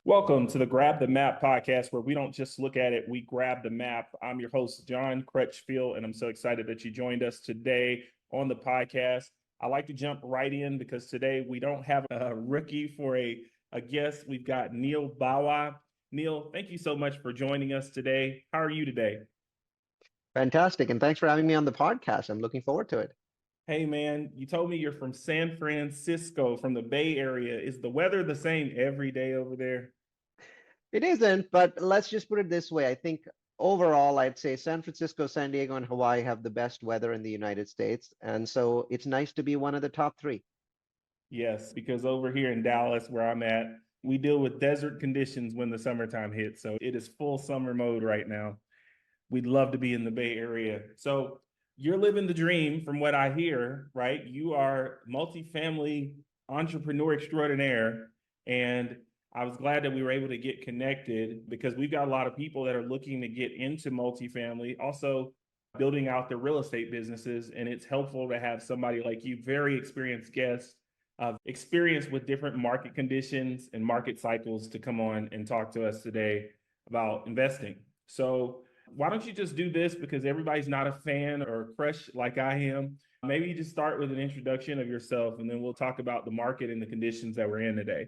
Welcome to the Grab the Map podcast, where we don't just look at it, we grab the map. I'm your host, John Crutchfield, and I'm so excited that you joined us today on the podcast. I like to jump right in because today we don't have a rookie for a guest. We've got Neal Bawa. Neal, thank you so much for joining us today. How are you today? Fantastic. And thanks for having me on the podcast. I'm looking forward to it. Hey, man, you told me you're from San Francisco, from the Bay Area. Is the weather the same every day over there? It isn't, but let's just put it this way. I think overall, I'd say San Francisco, San Diego, and Hawaii have the best weather in the United States. And so it's nice to be one of the top three. Yes, because over here in Dallas, where I'm at, we deal with desert conditions when the summertime hits. So it is full summer mode right now. We'd love to be in the Bay Area. So you're living the dream from what I hear, right? You are multifamily entrepreneur extraordinaire. And I was glad that we were able to get connected because we've got a lot of people that are looking to get into multifamily, also building out their real estate businesses. And it's helpful to have somebody like you, very experienced guest of experience with different market conditions and market cycles, to come on and talk to us today about investing. So why don't you just do this, because everybody's not a fan or a crush like I am. Maybe you just start with an introduction of yourself, and then we'll talk about the market and the conditions that we're in today.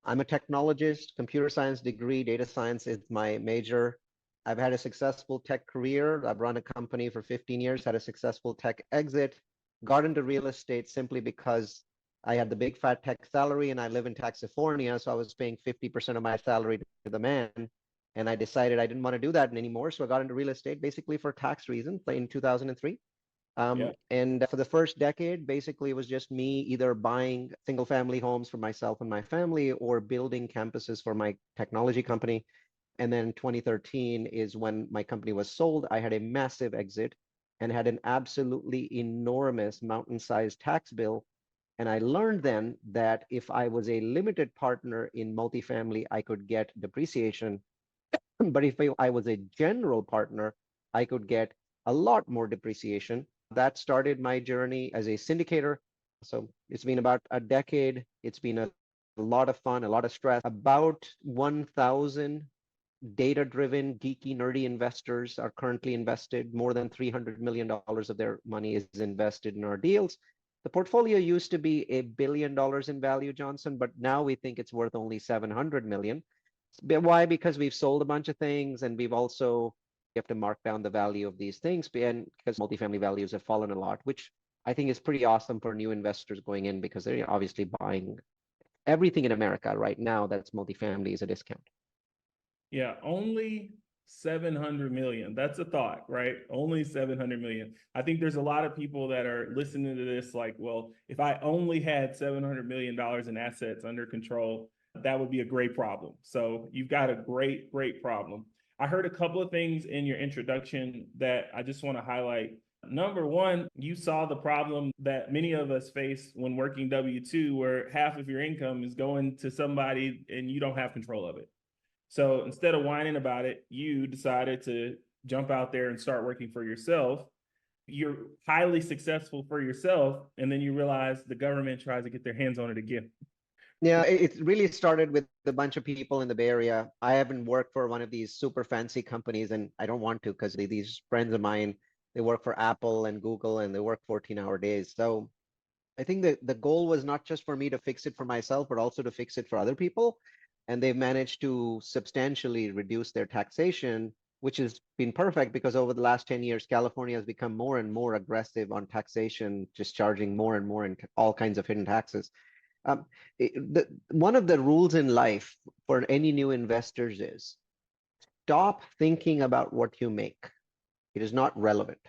I'm a technologist, computer science degree, data science is my major. I've had a successful tech career. I've run a company for 15 years, had a successful tech exit, got into real estate simply because I had the big fat tech salary and I live in California. So I was paying 50% of my salary to the man. And I decided I didn't want to do that anymore. So I got into real estate basically for tax reasons in 2003. Yeah. And for the first decade, basically, it was just me either buying single family homes for myself and my family or building campuses for my technology company. And then 2013 is when my company was sold. I had a massive exit and had an absolutely enormous mountain-sized tax bill. And I learned then that if I was a limited partner in multifamily, I could get depreciation. But if I was a general partner, I could get a lot more depreciation. That started my journey as a syndicator. So it's been about a decade. It's been a lot of fun, a lot of stress. About 1,000 data-driven, geeky, nerdy investors are currently invested. More than $300 million of their money is invested in our deals. The portfolio used to be $1 billion in value, Johnson, but now we think it's worth only 700 million. Why? Because we've sold a bunch of things, and we've also have to mark down the value of these things, and because multifamily values have fallen a lot, which I think is pretty awesome for new investors going in, because they're obviously buying everything in America right now that's multifamily is a discount. Yeah, only 700 million. That's a thought, right? Only 700 million. I think there's a lot of people that are listening to this like, well, if I only had $700 million in assets under control, that would be a great problem. So you've got a great, great problem. I heard a couple of things in your introduction that I just want to highlight. Number one, you saw the problem that many of us face when working W-2, where half of your income is going to somebody and you don't have control of it. So instead of whining about it, you decided to jump out there and start working for yourself. You're highly successful for yourself, and then you realize the government tries to get their hands on it again. Yeah, it really started with a bunch of people in the Bay Area. I haven't worked for one of these super fancy companies, and I don't want to, because these friends of mine, they work for Apple and Google, and they work 14-hour days. So I think that the goal was not just for me to fix it for myself, but also to fix it for other people. And they've managed to substantially reduce their taxation, which has been perfect, because over the last 10 years, California has become more and more aggressive on taxation, just charging more and more in all kinds of hidden taxes. One of the rules in life for any new investors is stop thinking about what you make. It is not relevant.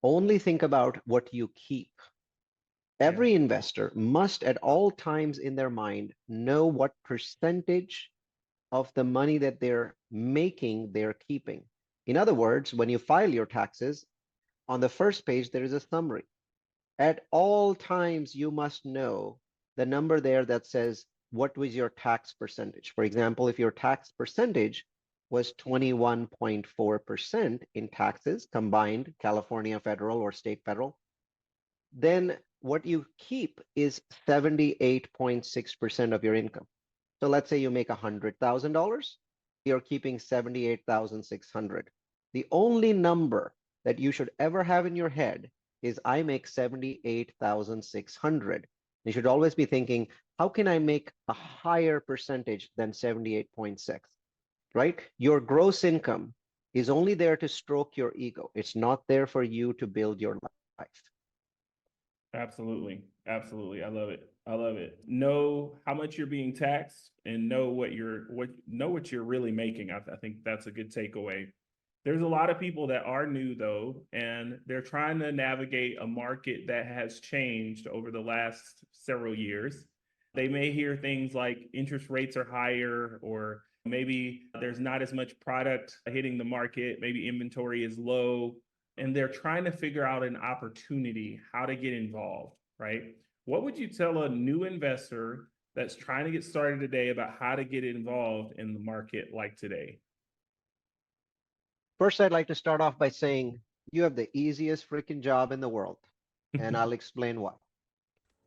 Only think about what you keep. Every investor must at all times in their mind know what percentage of the money that they're making they're keeping. In other words, when you file your taxes, on the first page, there is a summary. At all times, you must know the number there that says, what was your tax percentage? For example, if your tax percentage was 21.4% in taxes, combined California federal or state federal, then what you keep is 78.6% of your income. So let's say you make $100,000, you're keeping 78,600. The only number that you should ever have in your head is I make 78,600. You should always be thinking, how can I make a higher percentage than 78.6, right? Your gross income is only there to stroke your ego. It's not there for you to build your life. Absolutely. Absolutely. I love it. I love it. Know how much you're being taxed and know what you're really making. I think that's a good takeaway. There's a lot of people that are new though, and they're trying to navigate a market that has changed over the last several years. They may hear things like interest rates are higher, or maybe there's not as much product hitting the market, maybe inventory is low, and they're trying to figure out an opportunity, how to get involved, right? What would you tell a new investor that's trying to get started today about how to get involved in the market like today? First, I'd like to start off by saying you have the easiest freaking job in the world, and I'll explain why.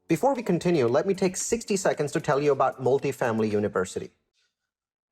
Before we continue, let me take 60 seconds to tell you about Multifamily University.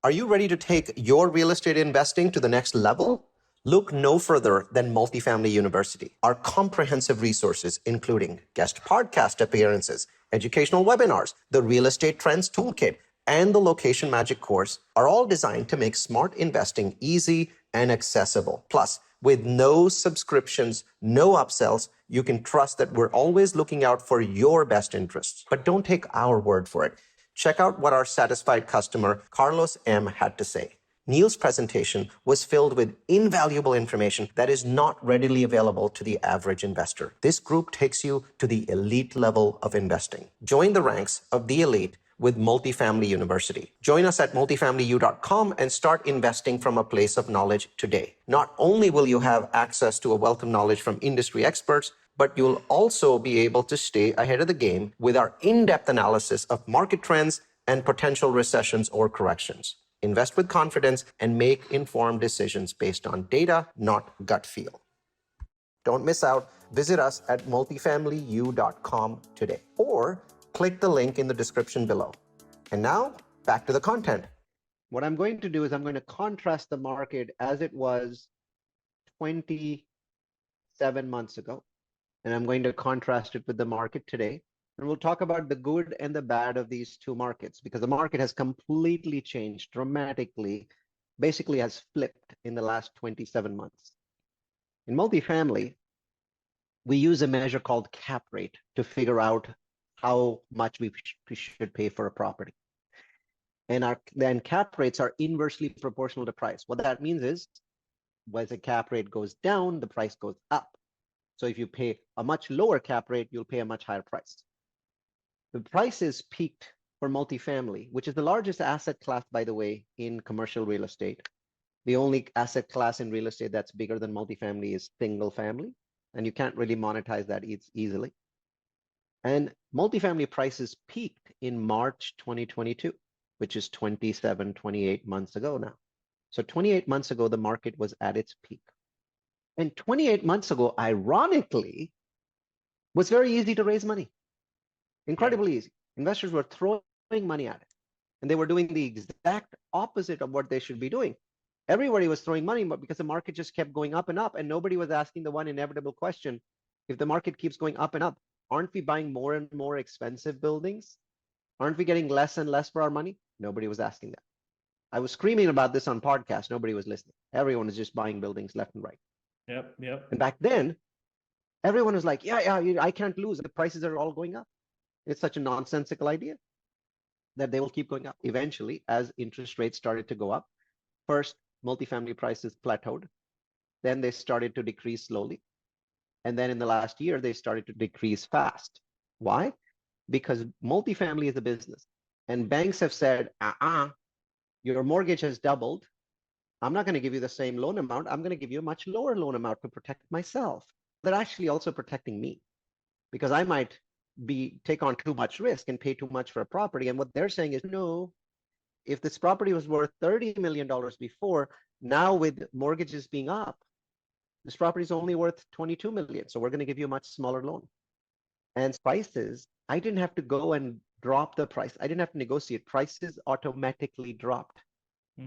Are you ready to take your real estate investing to the next level? Look no further than Multifamily University. Our comprehensive resources, including guest podcast appearances, educational webinars, the Real Estate Trends Toolkit, and the Location Magic course, are all designed to make smart investing easy and accessible. Plus, with no subscriptions, no upsells, you can trust that we're always looking out for your best interests. But don't take our word for it. Check out what our satisfied customer, Carlos M., had to say. Neal's presentation was filled with invaluable information that is not readily available to the average investor. This group takes you to the elite level of investing. Join the ranks of the elite with Multifamily University. Join us at multifamilyu.com and start investing from a place of knowledge today. Not only will you have access to a wealth of knowledge from industry experts, but you'll also be able to stay ahead of the game with our in-depth analysis of market trends and potential recessions or corrections. Invest with confidence and make informed decisions based on data, not gut feel. Don't miss out. Visit us at multifamilyu.com today or click the link in the description below. And now, back to the content. What I'm going to do is I'm going to contrast the market as it was 27 months ago. And I'm going to contrast it with the market today. And we'll talk about the good and the bad of these two markets, because the market has completely changed dramatically, basically has flipped in the last 27 months. In multifamily, we use a measure called cap rate to figure out how much we should pay for a property. And then cap rates are inversely proportional to price. What that means is, as the cap rate goes down, the price goes up. So if you pay a much lower cap rate, you'll pay a much higher price. The prices peaked for multifamily, which is the largest asset class, by the way, in commercial real estate. The only asset class in real estate that's bigger than multifamily is single family, and you can't really monetize that easily. And multifamily prices peaked in March 2022, which is 27, 28 months ago now. So 28 months ago, the market was at its peak. And 28 months ago, ironically, was very easy to raise money. Incredibly easy. Investors were throwing money at it. And they were doing the exact opposite of what they should be doing. Everybody was throwing money, but because the market just kept going up, and nobody was asking the one inevitable question: if the market keeps going up and up, aren't we buying more and more expensive buildings? Aren't we getting less and less for our money? Nobody was asking that. I was screaming about this on podcasts. Nobody was listening. Everyone was just buying buildings left and right. Yep. And back then, everyone was like, yeah, I can't lose. The prices are all going up. It's such a nonsensical idea that they will keep going up. Eventually, as interest rates started to go up, first, multifamily prices plateaued. Then they started to decrease slowly. And then in the last year, they started to decrease fast. Why? Because multifamily is a business. And banks have said, your mortgage has doubled. I'm not going to give you the same loan amount. I'm going to give you a much lower loan amount to protect myself. They're actually also protecting me, because I might take on too much risk and pay too much for a property. And what they're saying is, no, if this property was worth $30 million before, now with mortgages being up, this property is only worth 22 million. So we're going to give you a much smaller loan. And prices, I didn't have to go and drop the price. I didn't have to negotiate. Prices automatically dropped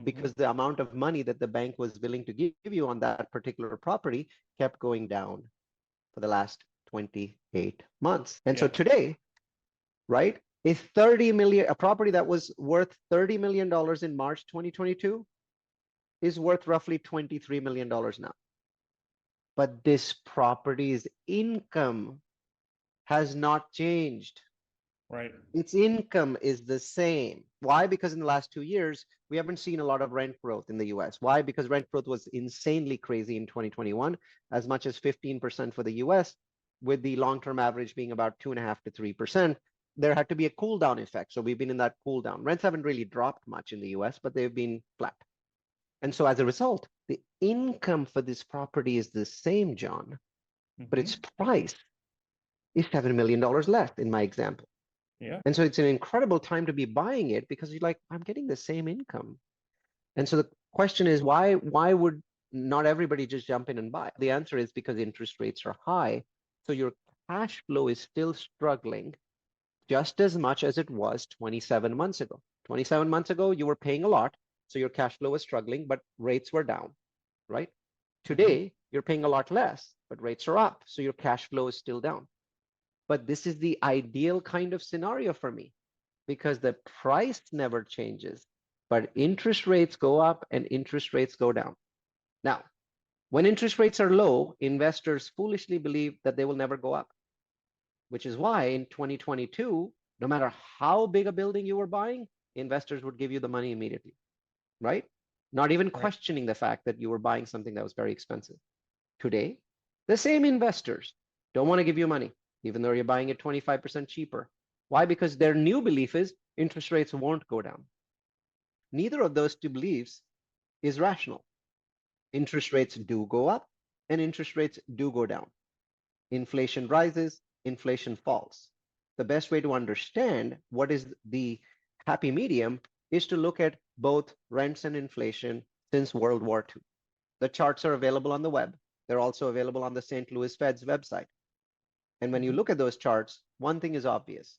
because the amount of money that the bank was willing to give you on that particular property kept going down for the last 28 months. And so Yeah. today, right, is 30 million, a property that was worth $30 million in March 2022 is worth roughly $23 million now. But this property's income has not changed. Right. Its income is the same. Why? Because in the last 2 years, we haven't seen a lot of rent growth in the US. Why? Because rent growth was insanely crazy in 2021, as much as 15% for the US, with the long-term average being about 2.5 to 3%. There had to be a cool down effect. So we've been in that cool down. Rents haven't really dropped much in the US, but they've been flat. And so as a result, the income for this property is the same, John, but its price is $7 million less in my example. Yeah. And so it's an incredible time to be buying it because you're like, I'm getting the same income. And so the question is, why would not everybody just jump in and buy? The answer is because interest rates are high. So your cash flow is still struggling just as much as it was 27 months ago. 27 months ago, you were paying a lot, so your cash flow was struggling, but rates were down, right? Today, you're paying a lot less, but rates are up, so your cash flow is still down. But this is the ideal kind of scenario for me because the price never changes, but interest rates go up and interest rates go down. Now, when interest rates are low, investors foolishly believe that they will never go up, which is why in 2022, no matter how big a building you were buying, investors would give you the money immediately, right? Not even questioning the fact that you were buying something that was very expensive. Today, the same investors don't want to give you money, even though you're buying it 25% cheaper. Why? Because their new belief is interest rates won't go down. Neither of those two beliefs is rational. Interest rates do go up and interest rates do go down. Inflation rises, inflation falls. The best way to understand what is the happy medium is to look at both rents and inflation since World War II. The charts are available on the web. They're also available on the St. Louis Fed's website. And when you look at those charts, one thing is obvious.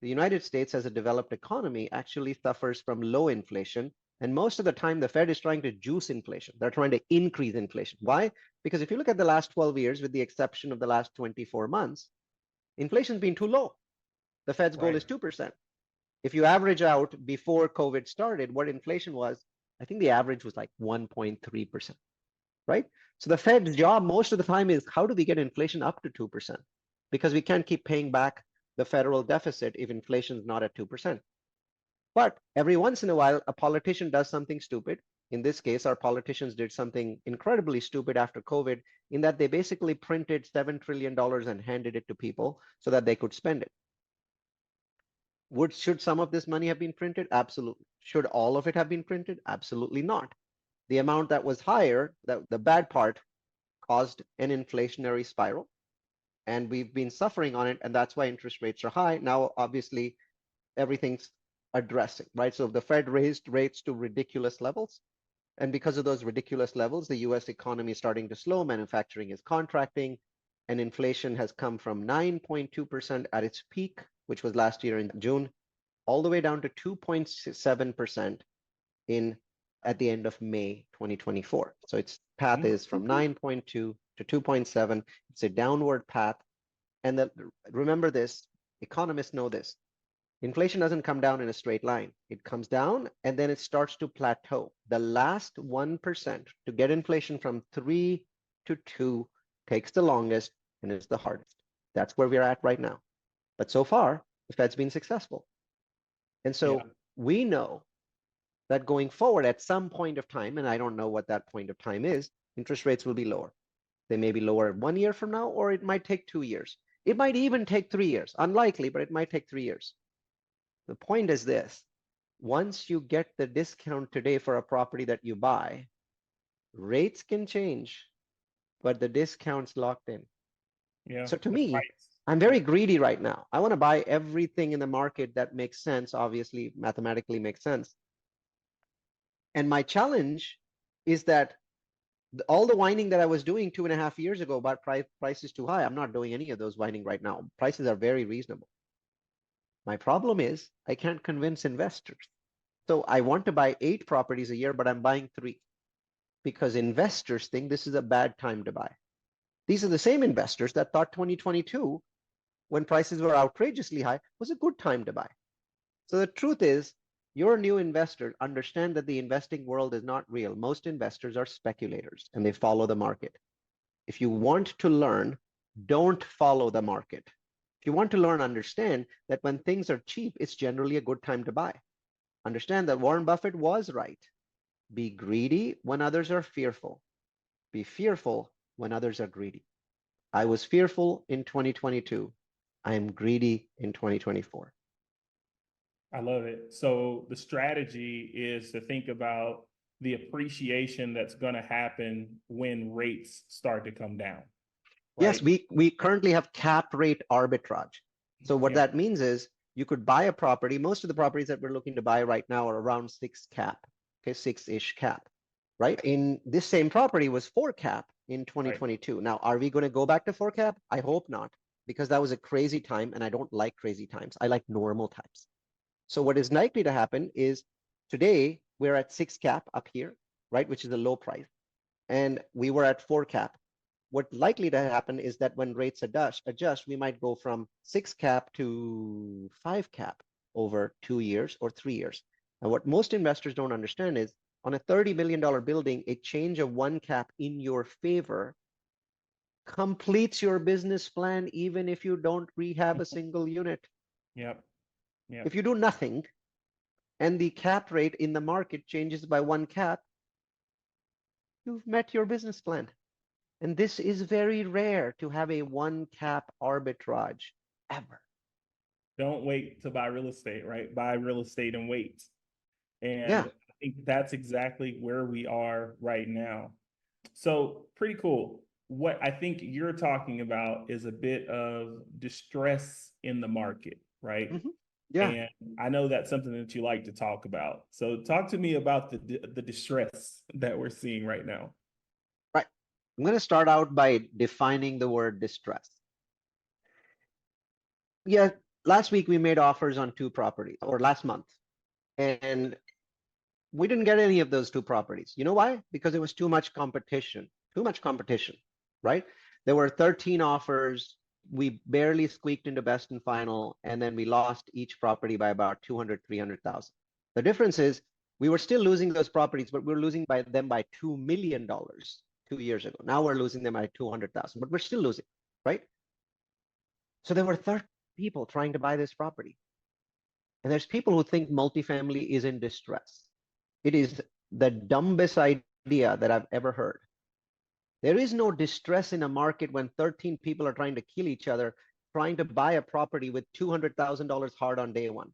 The United States, as a developed economy, actually suffers from low inflation. And most of the time, the Fed is trying to juice inflation. They're trying to increase inflation. Why? Because if you look at the last 12 years, with the exception of the last 24 months, inflation's been too low. The Fed's goal is 2%. If you average out before COVID started, what inflation was, I think the average was like 1.3%, right? So the Fed's job most of the time is how do we get inflation up to 2%? Because we can't keep paying back the federal deficit if inflation is not at 2%. But every once in a while, a politician does something stupid. In this case, our politicians did something incredibly stupid after COVID in that they basically printed $7 trillion and handed it to people so that they could spend it. Should some of this money have been printed? Absolutely. Should all of it have been printed? Absolutely not. The amount that was higher, the bad part, caused an inflationary spiral. And we've been suffering on it, and that's why interest rates are high. Now, obviously, everything's addressing, right? So the Fed raised rates to ridiculous levels. And because of those ridiculous levels, the US economy is starting to slow, manufacturing is contracting, and inflation has come from 9.2% at its peak, which was last year in June, all the way down to 2.7% at the end of May 2024. So its path is from 9.2 to 2.7. It's a downward path. And remember this, economists know this. Inflation doesn't come down in a straight line. It comes down and then it starts to plateau. The last 1% to get inflation from 3 to 2 takes the longest and is the hardest. That's where we're at right now. But so far, the Fed's been successful. And so we know that going forward at some point of time, and I don't know what that point of time is, interest rates will be lower. They may be lower 1 year from now, or it might take 2 years. It might even take 3 years. Unlikely, but it might take 3 years. The point is this. Once you get the discount today for a property that you buy, rates can change, but the discount's locked in. Yeah. So to me, I'm very greedy right now. I want to buy everything in the market that makes sense, obviously, mathematically makes sense. And my challenge is that all the whining that I was doing 2.5 years ago about price is too high, I'm not doing any of those whining right now. Prices are very reasonable. My problem is I can't convince investors. So I want to buy 8 properties a year, but I'm buying 3 because investors think this is a bad time to buy. These are the same investors that thought 2022, when prices were outrageously high, was a good time to buy. So the truth is, your new investor understand that the investing world is not real. Most investors are speculators and they follow the market. If you want to learn, don't follow the market. If you want to learn, understand that when things are cheap, it's generally a good time to buy. Understand that Warren Buffett was right. Be greedy when others are fearful. Be fearful when others are greedy. I was fearful in 2022. I am greedy in 2024. I love it. So the strategy is to think about the appreciation that's going to happen when rates start to come down, Yes, right? we currently have cap rate arbitrage. So what Yeah. that means is you could buy a property. Most of the properties that we're looking to buy right now are around 6 cap, okay, 6-ish cap, right? In this same property was 4 cap in Right. 2022. Now, are we going to go back to 4 cap? I hope not, because that was a crazy time and I don't like crazy times. I like normal times. So what is likely to happen is today we're at 6 cap up here, right, which is a low price, and we were at 4 cap. What likely to happen is that when rates adjust, we might go from 6 cap to 5 cap over 2 years or 3 years. And what most investors don't understand is on a $30 million building, a change of 1 cap in your favor completes your business plan even if you don't rehab a single unit. Yep. Yep. If you do nothing and the cap rate in the market changes by 1 cap, you've met your business plan. And this is very rare to have a 1 cap arbitrage ever. Don't wait to buy real estate, right? Buy real estate and wait. And Yeah. I think that's exactly where we are right now. So pretty cool. What I think you're talking about is a bit of distress in the market, right? Mhm. Yeah. And I know that's something that you like to talk about. So talk to me about the distress that we're seeing right now. Right. I'm going to start out by defining the word distress. Yeah. Last week we made offers on 2 properties, or last month, and we didn't get any of those 2 properties. You know why? Because there was too much competition. Too much competition, right? There were 13 offers. We barely squeaked into best and final, and then we lost each property by about 200, 300,000. The difference is we were still losing those properties, but we were losing them by $2 million 2 years ago. Now we're losing them by 200,000, but we're still losing, right? So there were 30 people trying to buy this property. And there's people who think multifamily is in distress. It is the dumbest idea that I've ever heard. There is no distress in a market when 13 people are trying to kill each other, trying to buy a property with $200,000 hard on day one.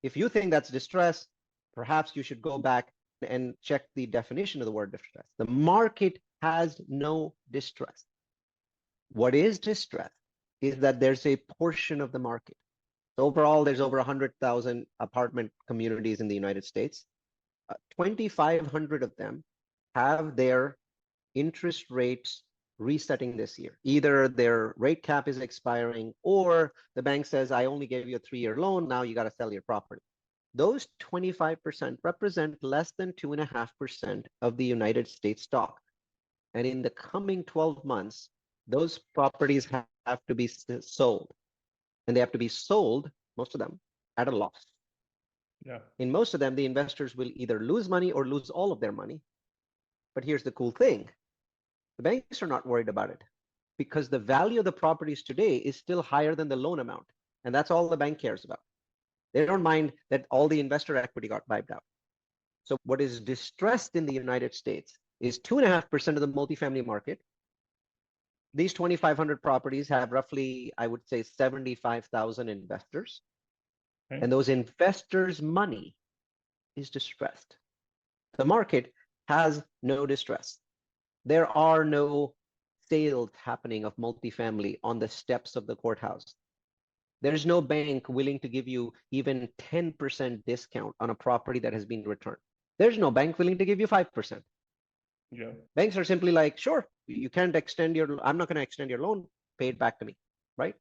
If you think that's distress, perhaps you should go back and check the definition of the word distress. The market has no distress. What is distress is that there's a portion of the market. So overall, there's over 100,000 apartment communities in the United States. 2,500 of them have their interest rates resetting this year. Either their rate cap is expiring or the bank says, I only gave you a 3-year loan, now you got to sell your property. Those 25% represent less than 2.5% of the United States stock. And in the coming 12 months, those properties have to be sold. And they have to be sold, most of them, at a loss. Yeah. In most of them, the investors will either lose money or lose all of their money. But here's the cool thing. The banks are not worried about it because the value of the properties today is still higher than the loan amount. And that's all the bank cares about. They don't mind that all the investor equity got wiped out. So what is distressed in the United States is 2.5% of the multifamily market. These 2,500 properties have roughly, I would say, 75,000 investors. Okay. And those investors' money is distressed. The market has no distress. There are no sales happening of multifamily on the steps of the courthouse. There's no bank willing to give you even 10% discount on a property that has been returned. There's no bank willing to give you 5%. Yeah. Banks are simply like, sure, you can't extend your, I'm not going to extend your loan, pay it back to me, right?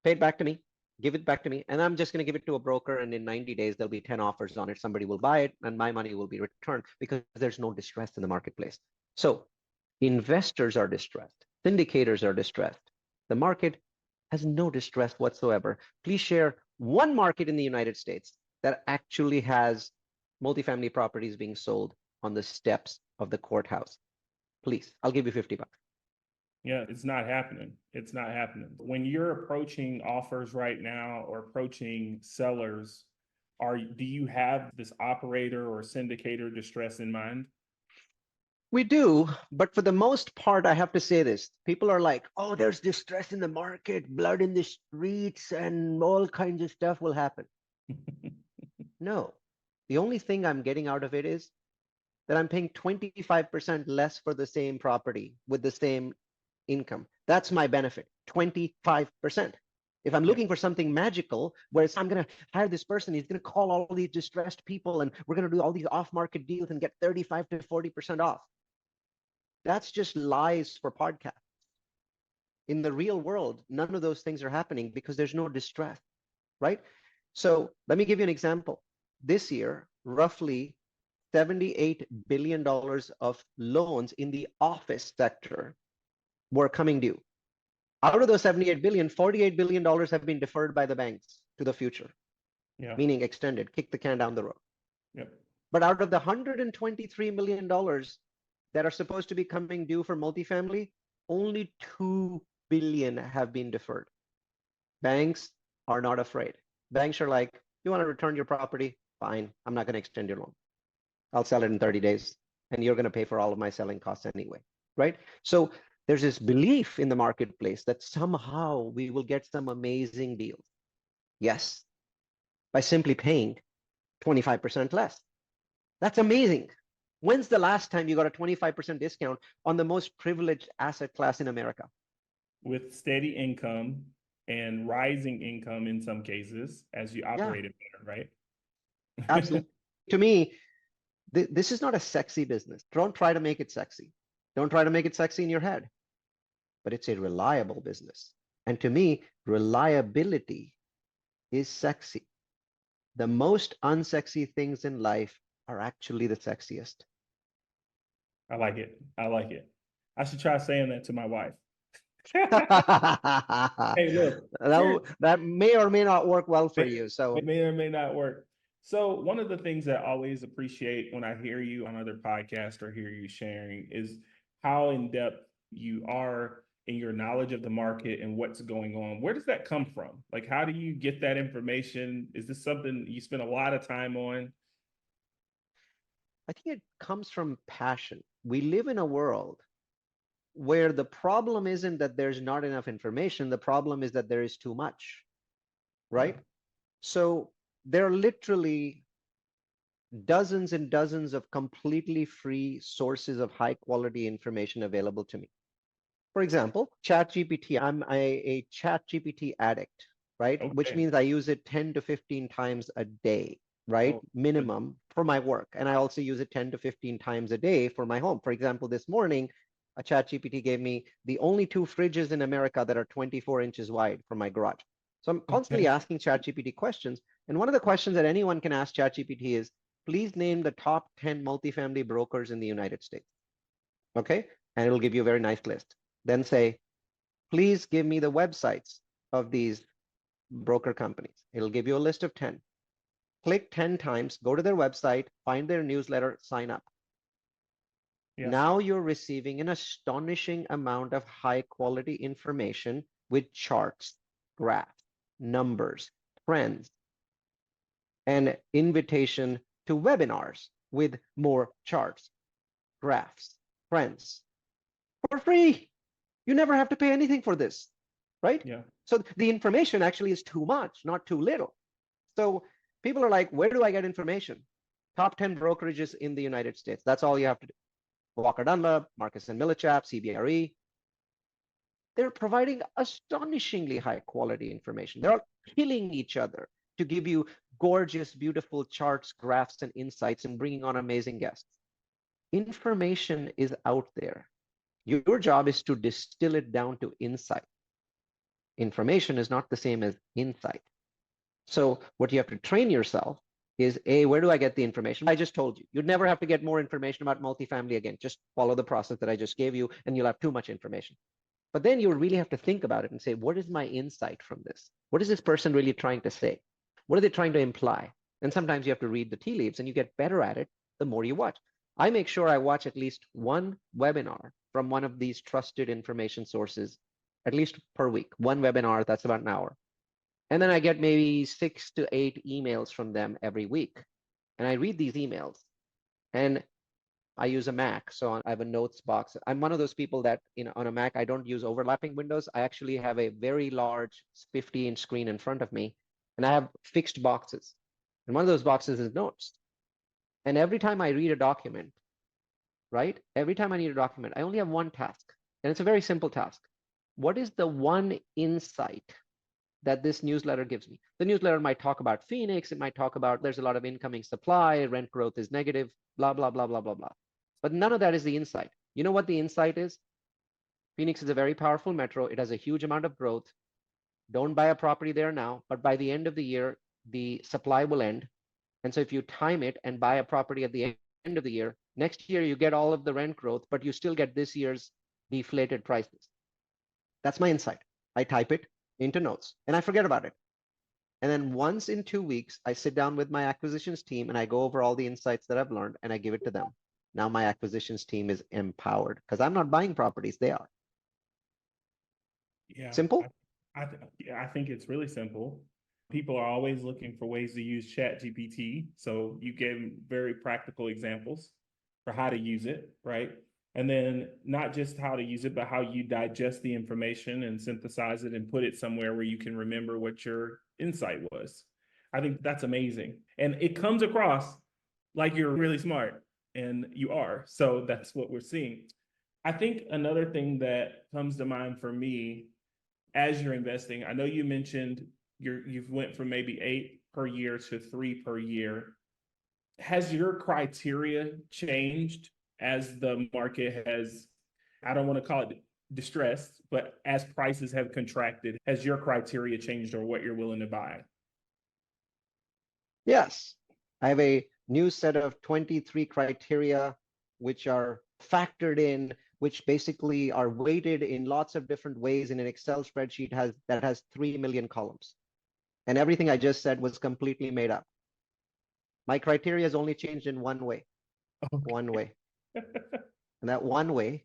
Pay it back to me. give it back to me, and I'm just going to give it to a broker, and in 90 days, there'll be 10 offers on it. Somebody will buy it, and my money will be returned because there's no distress in the marketplace. So investors are distressed. Syndicators are distressed. The market has no distress whatsoever. Please share one market in the United States that actually has multifamily properties being sold on the steps of the courthouse. Please, I'll give you $50. Yeah, it's not happening. It's not happening. When you're approaching offers right now or approaching sellers, do you have this operator or syndicator distress in mind? We do, but for the most part, I have to say this. People are like, oh, there's distress in the market, blood in the streets, and all kinds of stuff will happen. No, the only thing I'm getting out of it is that I'm paying 25% less for the same property with the same income. That's my benefit, 25%. If I'm looking for something magical, where I'm going to hire this person, he's going to call all these distressed people, and we're going to do all these off-market deals and get 35 to 40% off. That's just lies for podcasts. In the real world, none of those things are happening because there's no distress, right? So let me give you an example. This year, roughly $78 billion of loans in the office sector were coming due. Out of those 78 billion, $48 billion have been deferred by the banks to the future, meaning extended, kick the can down the road. Yep. But out of the $123 million that are supposed to be coming due for multifamily, only 2 billion have been deferred. Banks are not afraid. Banks are like, you want to return your property? Fine. I'm not going to extend your loan. I'll sell it in 30 days, and you're going to pay for all of my selling costs anyway, right? So there's this belief in the marketplace that somehow we will get some amazing deals. Yes, by simply paying 25% less. That's amazing. When's the last time you got a 25% discount on the most privileged asset class in America? With steady income and rising income in some cases as you operate it better, right? Absolutely. To me, this is not a sexy business. Don't try to make it sexy. Don't try to make it sexy in your head. But it's a reliable business. And to me, reliability is sexy. The most unsexy things in life are actually the sexiest. I like it. I like it. I should try saying that to my wife. Hey, look, that may or may not work well for you. So it may or may not work. So one of the things that I always appreciate when I hear you on other podcasts or hear you sharing is how in depth you are in your knowledge of the market and what's going on. Where does that come from? Like, how do you get that information? Is this something you spend a lot of time on? I think it comes from passion. We live in a world where the problem isn't that there's not enough information. The problem is that there is too much, right? So there are literally dozens and dozens of completely free sources of high quality information available to me. For example, ChatGPT. I'm a ChatGPT addict, right? Okay. Which means I use it 10 to 15 times a day, right? Minimum for my work. And I also use it 10 to 15 times a day for my home. For example, this morning, a ChatGPT gave me the only 2 fridges in America that are 24 inches wide for my garage. So I'm constantly asking ChatGPT questions. And one of the questions that anyone can ask ChatGPT is, please name the top 10 multifamily brokers in the United States. Okay? And it'll give you a very nice list. Then say, please give me the websites of these broker companies. It'll give you a list of 10. Click 10 times, go to their website, find their newsletter, sign up. Yeah. Now you're receiving an astonishing amount of high quality information with charts, graphs, numbers, trends, and invitation to webinars with more charts, graphs, trends for free. You never have to pay anything for this, right? Yeah. So the information actually is too much, not too little. So people are like, where do I get information? Top 10 brokerages in the United States. That's all you have to do. Walker Dunlop, Marcus and Millichap, CBRE. They're providing astonishingly high quality information. They're all killing each other to give you gorgeous, beautiful charts, graphs, and insights and bringing on amazing guests. Information is out there. Your job is to distill it down to insight. Information is not the same as insight. So what you have to train yourself is A, where do I get the information? I just told you, you'd never have to get more information about multifamily again. Just follow the process that I just gave you, and you'll have too much information. But then you really have to think about it and say, what is my insight from this? What is this person really trying to say? What are they trying to imply? And sometimes you have to read the tea leaves, and you get better at it the more you watch. I make sure I watch at least one webinar from one of these trusted information sources, at least per week. One webinar, that's about an hour. And then I get maybe 6 to 8 emails from them every week. And I read these emails, and I use a Mac, so I have a notes box. I'm one of those people that, on a Mac, I don't use overlapping windows. I actually have a very large 50-inch screen in front of me, and I have fixed boxes. And one of those boxes is notes. And every time I read a document, right? Every time I need a document, I only have one task, and it's a very simple task. What is the one insight that this newsletter gives me? The newsletter might talk about Phoenix. It might talk about there's a lot of incoming supply, rent growth is negative, blah, blah, blah, blah, blah, blah. But none of that is the insight. You know what the insight is? Phoenix is a very powerful metro. It has a huge amount of growth. Don't buy a property there now, but by the end of the year, the supply will end. And so if you time it and buy a property at the end of the year, next year you get all of the rent growth, but you still get this year's deflated prices. That's my insight. I type it into notes and I forget about it. And then once in 2 weeks, I sit down with my acquisitions team and I go over all the insights that I've learned and I give it to them. Now my acquisitions team is empowered because I'm not buying properties, they are. Yeah. Simple? I think it's really simple. People are always looking for ways to use Chat GPT. So you gave very practical examples for how to use it, right? And then not just how to use it, but how you digest the information and synthesize it and put it somewhere where you can remember what your insight was. I think that's amazing. And it comes across like you're really smart, and you are. So that's what we're seeing. I think another thing that comes to mind for me as you're investing, I know you mentioned you've went from maybe 8 per year to 3 per year. Has your criteria changed as the market has, I don't want to call it distressed, but as prices have contracted, has your criteria changed or what you're willing to buy? Yes. I have a new set of 23 criteria which are factored in, which basically are weighted in lots of different ways in an Excel spreadsheet that has 3 million columns. And everything I just said was completely made up. My criteria has only changed in one way. Okay. One way. And that one way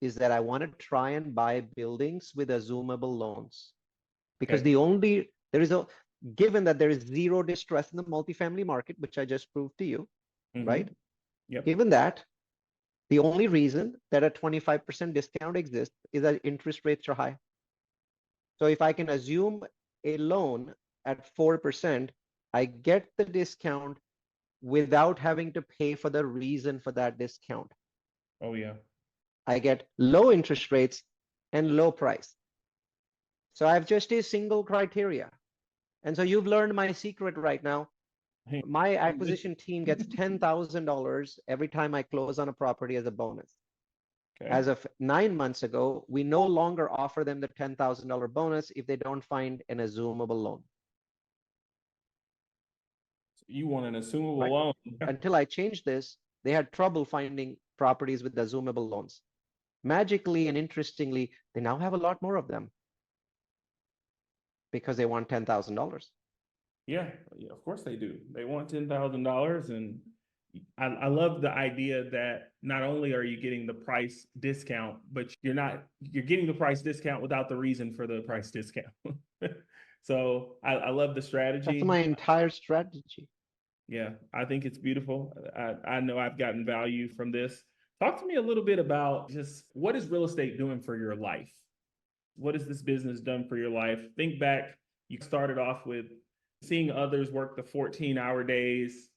is that I want to try and buy buildings with assumable loans. Because Okay. given that there is zero distress in the multifamily market, which I just proved to you, right? Yep. Given that, the only reason that a 25% discount exists is that interest rates are high. So if I can assume a loan at 4%, I get the discount without having to pay for the reason for that discount. Oh, yeah. I get low interest rates and low price. So I have just a single criteria. And so you've learned my secret right now. My acquisition team gets $10,000 every time I close on a property as a bonus. Okay. As of 9 months ago, we no longer offer them the $10,000 bonus if they don't find an assumable loan. You want an assumable Right? loan. Until I changed this, they had trouble finding properties with assumable loans. Magically and interestingly, they now have a lot more of them because they want $10,000. Yeah, of course they do. They want $10,000, and I love the idea that not only are you getting the price discount, but you're getting the price discount without the reason for the price discount. So I love the strategy. That's my entire strategy. Yeah, I think it's beautiful. I know I've gotten value from this. Talk to me a little bit about just what is real estate doing for your life? What has this business done for your life? Think back, you started off with seeing others work the 14-hour days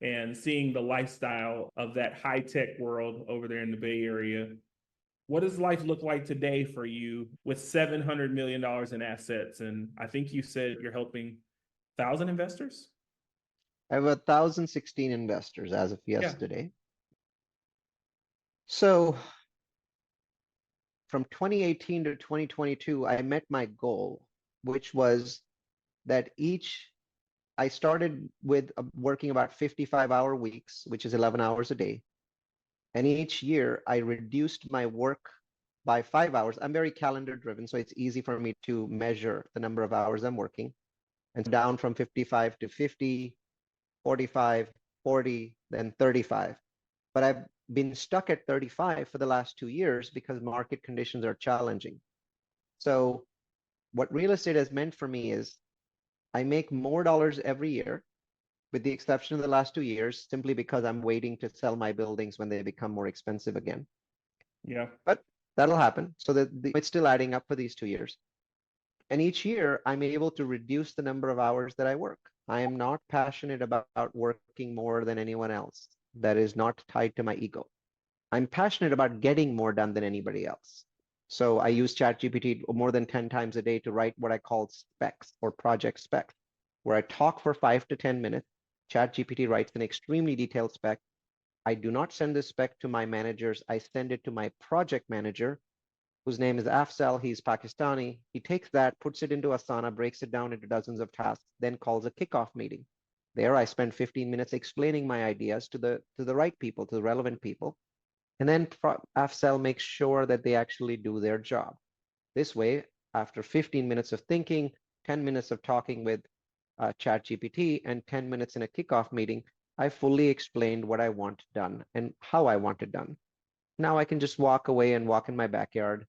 and seeing the lifestyle of that high-tech world over there in the Bay Area. What does life look like today for you with $700 million in assets? And I think you said you're helping 1,000 investors? I have 1,016 investors as of Yeah. yesterday. So from 2018 to 2022, I met my goal, which was that I started with working about 55-hour weeks, which is 11 hours a day. And each year I reduced my work by 5 hours. I'm very calendar driven, so it's easy for me to measure the number of hours I'm working. And down from 55 to 50, 45, 40, then 35. But I've been stuck at 35 for the last 2 years because market conditions are challenging. So what real estate has meant for me is I make more dollars every year, with the exception of the last 2 years, simply because I'm waiting to sell my buildings when they become more expensive again. Yeah. But that'll happen. So that it's still adding up for these 2 years. And each year, I'm able to reduce the number of hours that I work. I am not passionate about working more than anyone else. That is not tied to my ego. I'm passionate about getting more done than anybody else. So I use ChatGPT more than 10 times a day to write what I call specs or project specs, where I talk for 5 to 10 minutes. ChatGPT writes an extremely detailed spec. I do not send this spec to my managers. I send it to my project manager, whose name is Afzal. He's Pakistani. He takes that, puts it into Asana, breaks it down into dozens of tasks, then calls a kickoff meeting. There I spend 15 minutes explaining my ideas to the right people, to the relevant people. And then Afzal makes sure that they actually do their job. This way, after 15 minutes of thinking, 10 minutes of talking with ChatGPT, and 10 minutes in a kickoff meeting, I fully explained what I want done and how I want it done. Now I can just walk away and walk in my backyard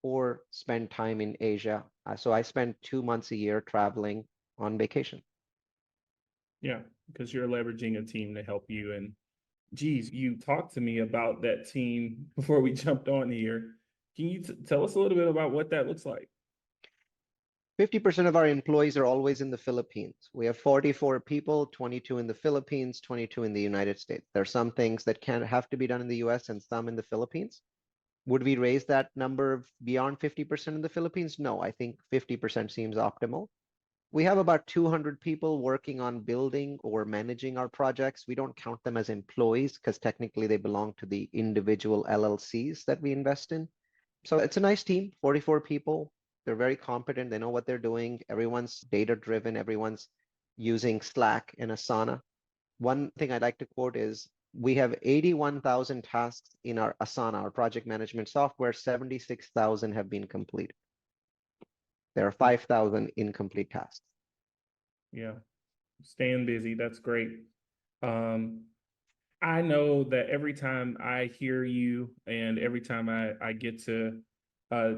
or spend time in Asia. So I spend 2 months a year traveling on vacation. Yeah, because you're leveraging a team to help you. And geez, you talked to me about that team before we jumped on here. Can you tell us a little bit about what that looks like? 50% of our employees are always in the Philippines. We have 44 people, 22 in the Philippines, 22 in the United States. There are some things that can have to be done in the US and some in the Philippines. Would we raise that number beyond 50% in the Philippines? No, I think 50% seems optimal. We have about 200 people working on building or managing our projects. We don't count them as employees because technically they belong to the individual LLCs that we invest in. So it's a nice team, 44 people. They're very competent. They know what they're doing. Everyone's data driven. Everyone's using Slack and Asana. One thing I'd like to quote is we have 81,000 tasks in our Asana, our project management software. 76,000 have been completed. There are 5,000 incomplete tasks. Yeah, staying busy. That's great. I know that every time I hear you and every time I get to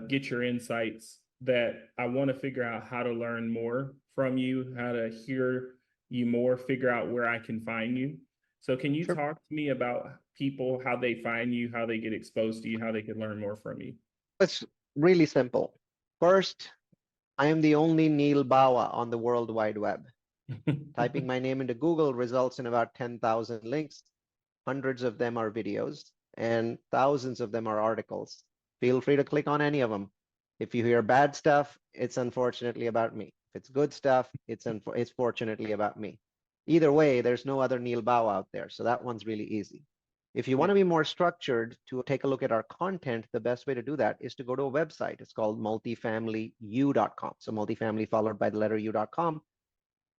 get your insights, that I want to figure out how to learn more from you, how to hear you more, figure out where I can find you. So can you Sure. talk to me about people, how they find you, how they get exposed to you, how they can learn more from you? It's really simple. First, I am the only Neal Bawa on the World Wide Web. Typing my name into Google results in about 10,000 links. Hundreds of them are videos, and thousands of them are articles. Feel free to click on any of them. If you hear bad stuff, it's unfortunately about me. If it's good stuff, it's fortunately about me. Either way, there's no other Neal Bawa out there, so that one's really easy. If you want to be more structured to take a look at our content, the best way to do that is to go to a website. It's called multifamilyu.com. So multifamily followed by the letter u.com.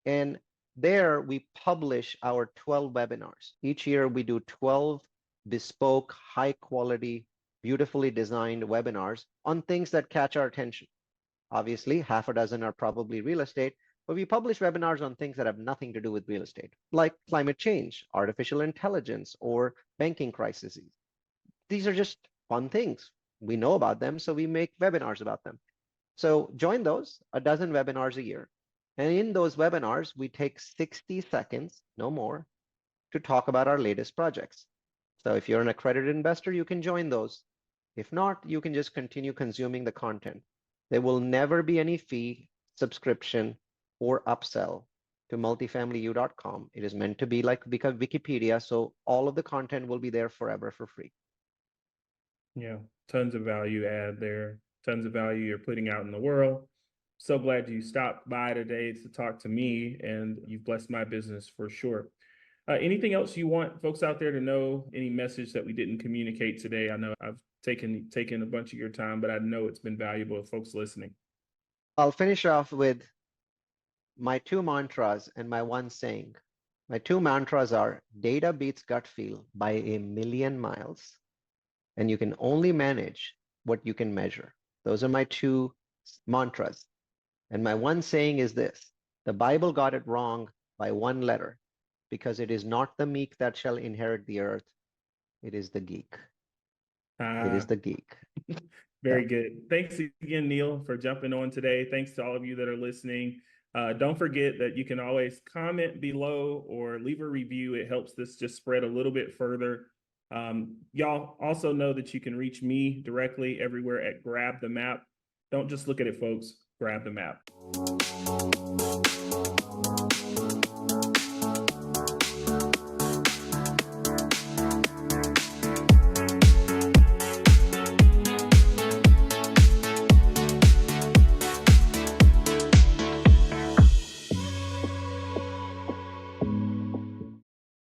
And there we publish our 12 webinars. Each year we do 12 bespoke, high quality, beautifully designed webinars on things that catch our attention. Obviously, half a dozen are probably real estate, but we publish webinars on things that have nothing to do with real estate, like climate change, artificial intelligence, or banking crises. These are just fun things. We know about them, so we make webinars about them. So join those, a dozen webinars a year. And in those webinars, we take 60 seconds, no more, to talk about our latest projects. So if you're an accredited investor, you can join those. If not, you can just continue consuming the content. There will never be any fee, subscription, or upsell to multifamilyu.com. It is meant to be like Wikipedia, so all of the content will be there forever for free. Yeah, tons of value add there, tons of value you're putting out in the world. So glad you stopped by today to talk to me, and you've blessed my business for sure. Anything else you want folks out there to know? Any message that we didn't communicate today? I know I've taken a bunch of your time, but I know it's been valuable to folks listening. I'll finish off with my two mantras and my one saying. My two mantras are data beats gut feel by a million miles, and you can only manage what you can measure. Those are my two mantras. And my one saying is this: the Bible got it wrong by one letter, because it is not the meek that shall inherit the earth, it is the geek. It is the geek. Very So, good. Thanks again, Neal, for jumping on today. Thanks to all of you that are listening. Don't forget that you can always comment below or leave a review. It helps this just spread a little bit further. Y'all also know that you can reach me directly everywhere at Grab the Map. Don't just look at it, folks. Grab the map.